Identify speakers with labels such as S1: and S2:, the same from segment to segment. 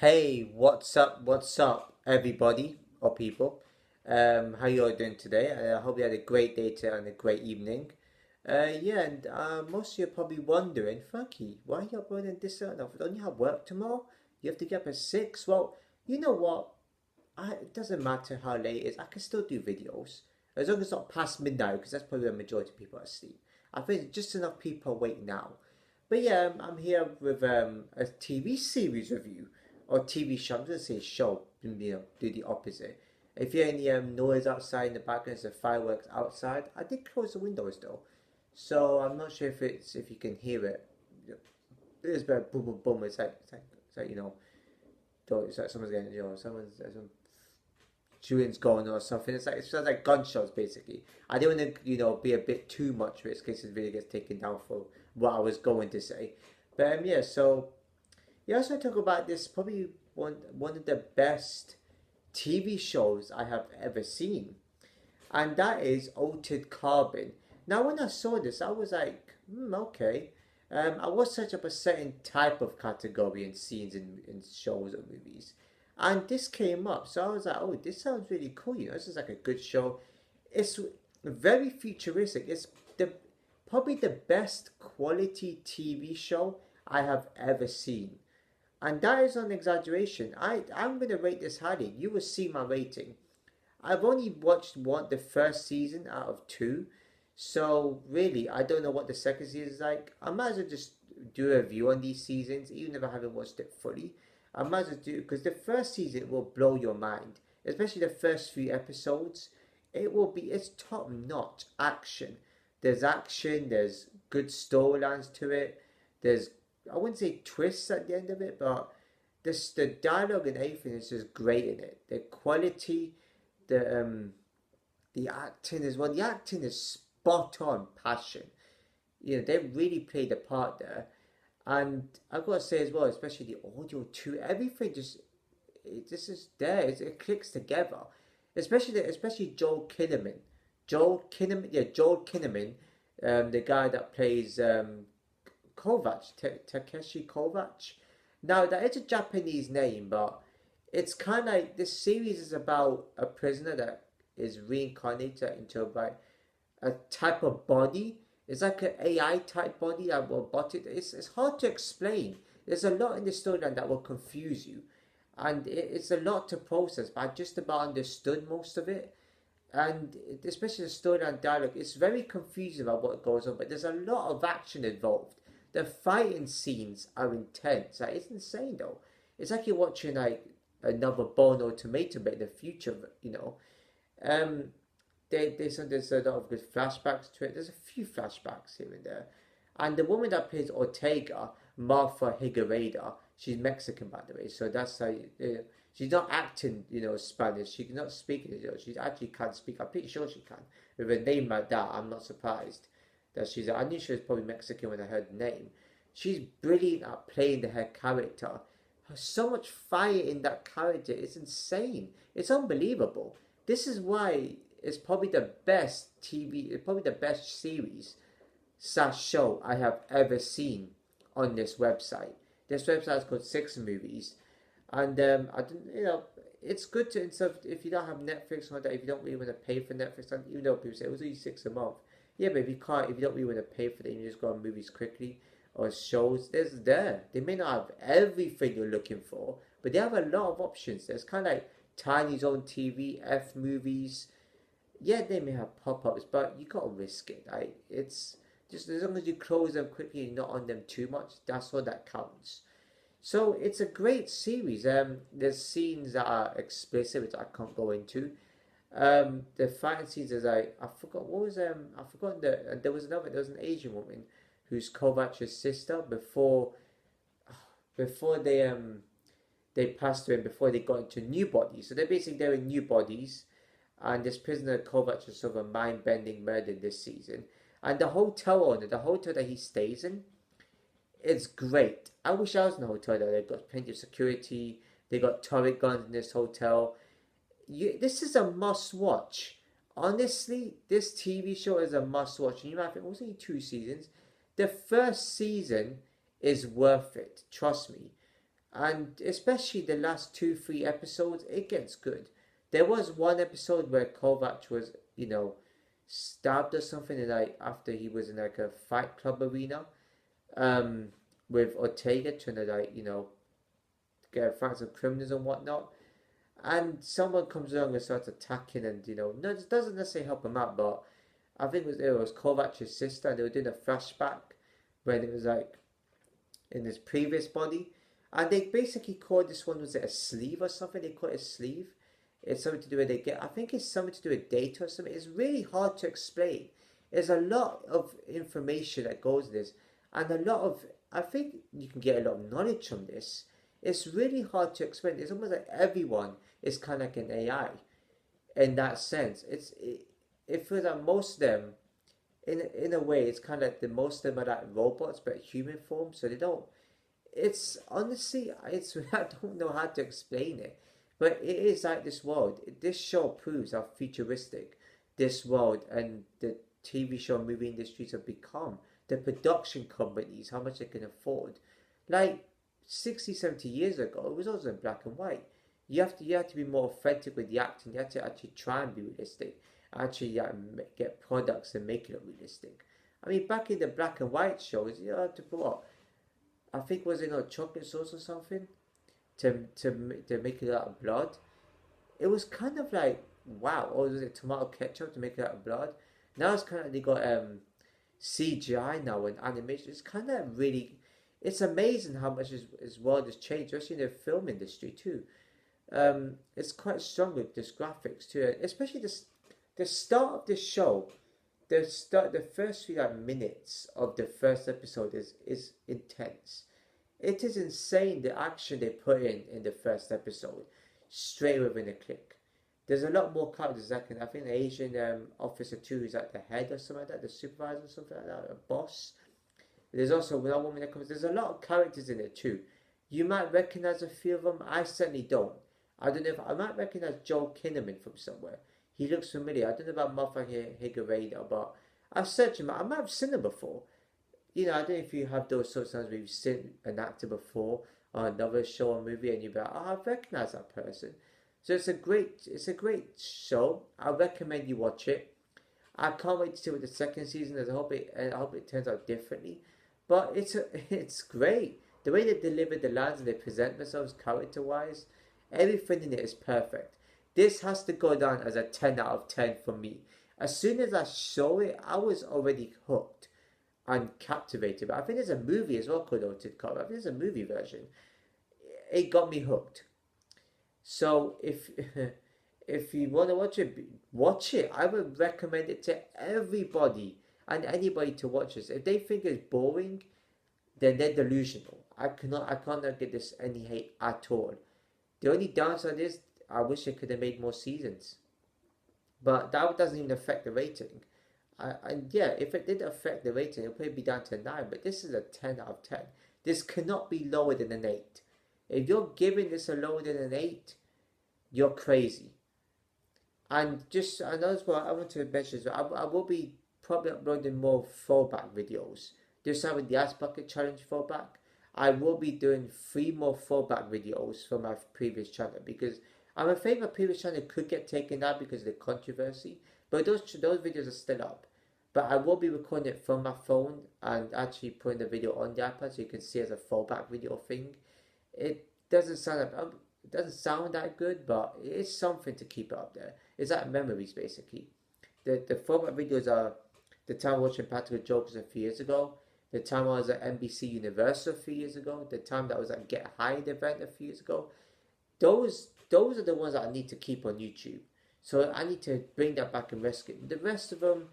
S1: Hey, what's up, everybody or people? How you all doing today? I hope you had a great day today and a great evening. Yeah, and most of you are probably wondering, Frankie, why are you uploading this enough? Don't you have work tomorrow? You have to get up at 6? Well, you know what? It doesn't matter how late it is. I can still do videos. As long as it's not past midnight, because that's probably the majority of people are asleep. I think just enough people awake now. But yeah, I'm here with a TV series review or TV show. I'm gonna say show, do the opposite. If you hear any noise outside in the background, the fireworks outside. I did close the windows though, so I'm not sure if you can hear it. It's very boom boom boom. It's like it's like someone's getting some shootings going on or something. It sounds like gunshots basically. I didn't want to be a bit too much risk in case this video gets taken down for what I was going to say. But yeah, so you also talk about this probably one of the best TV shows I have ever seen, and that is Altered Carbon. Now, when I saw this, I was like, okay. I was such up a certain type of category and scenes in shows or movies, and this came up. So I was like, oh, this sounds really cool. This is like a good show. It's very futuristic. It's the probably the best quality TV show I have ever seen. And that is an exaggeration. I'm gonna rate this highly. You will see my rating. I've only watched the first season out of two, so really I don't know what the second season is like. I might as well just do a review on these seasons, even if I haven't watched it fully. I might as well do because the first season will blow your mind, especially the first few episodes. It's top notch action. There's action. There's good storylines to it. There's I wouldn't say twists at the end of it, but the dialogue and everything is just great in it. The quality, the acting as well. The acting is spot on passion. They really played the part there. And I've got to say as well, especially the audio too, everything just is there. It clicks together. Especially Joel Kinnaman. Joel Kinnaman, the guy that plays Kovac, Takeshi Kovac. Now that is a Japanese name, but it's kind of like this series is about a prisoner that is reincarnated into a type of body. It's like an AI type body, a robotic. It's hard to explain. There's a lot in the storyline that will confuse you, and it's a lot to process. But I just about understood most of it, and especially the storyline dialogue. It's very confusing about what goes on, but there's a lot of action involved. The fighting scenes are intense. Like, it's insane though. It's like you're watching like another Bono Tomato but in the future. Um, there's a lot of good flashbacks to it. There's a few flashbacks here and there. And the woman that plays Ortega, Martha Higuereda, she's Mexican by the way, so that's how she's not acting, Spanish. She cannot speak it. She actually can't speak. I'm pretty sure she can. With a name like that, I'm not surprised that I knew she was probably Mexican when I heard the name. She's brilliant at playing her character. There's so much fire in that character. It's insane. It's unbelievable. This is why it's probably the best TV, it's probably the best series slash show I have ever seen on this website. This website is called Six Movies, and I don't, it's good to instead of, if you don't have Netflix or that, if you don't really want to pay for Netflix, and even though people say it was only $6 a month, yeah, but if you don't really want to pay for them, you just go on movies quickly or shows. They may not have everything you're looking for, but they have a lot of options. There's kind of like Tiny's own TV, F movies. Yeah, they may have pop-ups, but you gotta risk it. It's just as long as you close them quickly and not on them too much. That's all that counts. So it's a great series. There's scenes that are explicit, which I can't go into. The fighting scenes is I forgot what was I forgot there was an Asian woman who's Kovac's sister before they passed away and before they got into new bodies. So they're in new bodies, and this prisoner Kovac is sort of a mind bending murder this season. And the hotel owner, the hotel that he stays in, it's great. I wish I was in a hotel that they've got plenty of security. They got turret guns in this hotel. This is a must watch. Honestly, this TV show is a must watch. And you might think, it was only 2 seasons. The first season is worth it. Trust me. And especially the last two, three episodes, it gets good. There was one episode where Kovac was, stabbed or something, and like after he was in like a fight club arena, um, with Ortega trying to like, get in front of criminals and whatnot. And someone comes along and starts attacking, and no, it doesn't necessarily help him out, but I think it was Kovac's sister, and they were doing a flashback when it was like in his previous body, and they basically called this one, was it a sleeve or something? They call it a sleeve. It's something to do with they get. I think it's something to do with data or something. It's really hard to explain. There's a lot of information that goes in this, and a lot of. I think you can get a lot of knowledge from this. It's really hard to explain. It's almost like everyone is kind of like an AI in that sense. It feels like most of them, in a way, it's kind of like the most of them are like robots but human form. So they don't. It's honestly, I don't know how to explain it, but it is like this world. This show proves how futuristic this world and the TV show and movie industries have become. The production companies, how much they can afford. Like 60, 70 years ago, it was also in black and white. You have to be more authentic with the acting. You have to actually try and be realistic. Actually, get products and make it realistic. I mean, back in the black and white shows, you had to put what? I think was it not chocolate sauce or something to make it out of blood. It was kind of like wow, or was it tomato ketchup to make it out of blood? Now it's kind of they got CGI now and animation. It's kind of really, it's amazing how much his world has changed, especially in the film industry too. It's quite strong with this graphics too, especially the start of this show. The first few like minutes of the first episode is intense. It is insane the action they put in the first episode, straight within a click. There's a lot more characters. I think the Asian officer too, who's like the head or something like that, the supervisor or something like that, a boss. There's also one woman that comes. There's a lot of characters in it too. You might recognize a few of them. I certainly don't. I don't know if I might recognize Joel Kinnaman from somewhere. He looks familiar. I don't know about Moffat Higuera, but I've searched him. I might have seen him before. I don't know if you have those sorts of times where you've seen an actor before on another show or movie, and you're like, oh, I recognize that person. So it's a great show. I recommend you watch it. I can't wait to see what the second season is. I hope it turns out differently. But it's great. The way they deliver the lines and they present themselves character wise, everything in it is perfect. This has to go down as a 10 out of 10 for me. As soon as I saw it, I was already hooked and captivated. But I think there's a movie as well called Altered Carbon. I think there's a movie version. It got me hooked. So if if you want to watch it, watch it. I would recommend it to everybody and anybody to watch this. If they think it's boring, then they're delusional. I cannot get this any hate at all. The only downside is I wish they could have made more seasons, but that doesn't even affect the rating. And yeah, if it did affect the rating, it'll probably be down to 9. But this is a 10 out of 10. This cannot be lower than an 8. If you're giving this a lower than an 8, you're crazy. And just another one I want to mention is I will be probably uploading more fallback videos. Just having the Ice Bucket Challenge fallback. I will be doing 3 more fallback videos from my previous channel because I'm afraid my previous channel could get taken down because of the controversy. But those videos are still up. But I will be recording it from my phone and actually putting the video on the iPad so you can see it as a fallback video thing. It doesn't sound that good, but it is something to keep it up there. It's like memories basically. The fallback videos are the time watching Practical Jokers a few years ago, the time I was at NBC Universal a few years ago, the time that I was at Get High event a few years ago. Those are the ones that I need to keep on YouTube. So I need to bring that back and rescue it. The rest of them,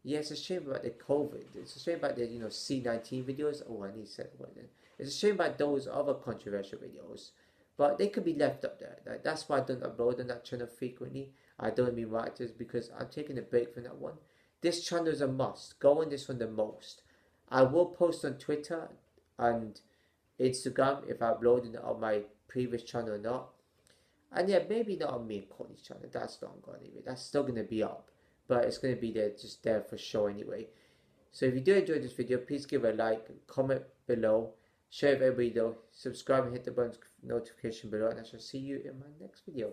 S1: yeah, it's a shame about the COVID. It's a shame about the C19 videos. Oh, I need to say one then. It's a shame about those other controversial videos, but they could be left up there. That's why I don't upload on that channel frequently. I don't mean writers because I'm taking a break from that one. This channel is a must. Go on this one the most. I will post on Twitter and Instagram if I upload it on my previous channel or not. And yeah, maybe not on me and Courtney's channel. That's not going anyway. That's still going to be up. But it's going to be there, just there for show anyway. So if you do enjoy this video, please give a like, comment below. Share with everybody though. Subscribe and hit the button notification below, and I shall see you in my next video.